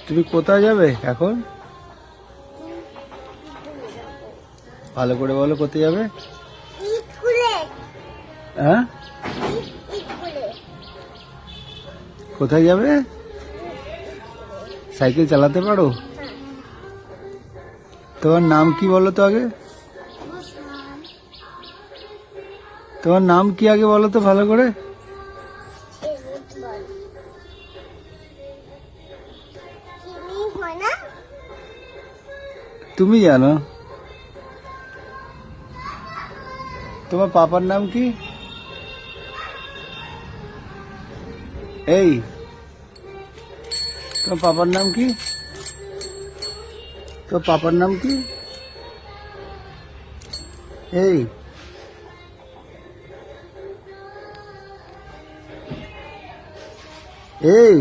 তুমি কোথায় যাবে এখন? ভালো করে বলো, কোথায় যাবে? হ্যাঁ, কোথায় যাবে? সাইকেল চালাতে পারো? তোমার নাম কি বলো তো আগে? তোমার নাম কি আগে বলো তো ভালো করে? তুমি জানো। তোমার পাপার নাম কি? এই, তোমার পাপার নাম কি? তোমার পাপার নাম কি? এই, এই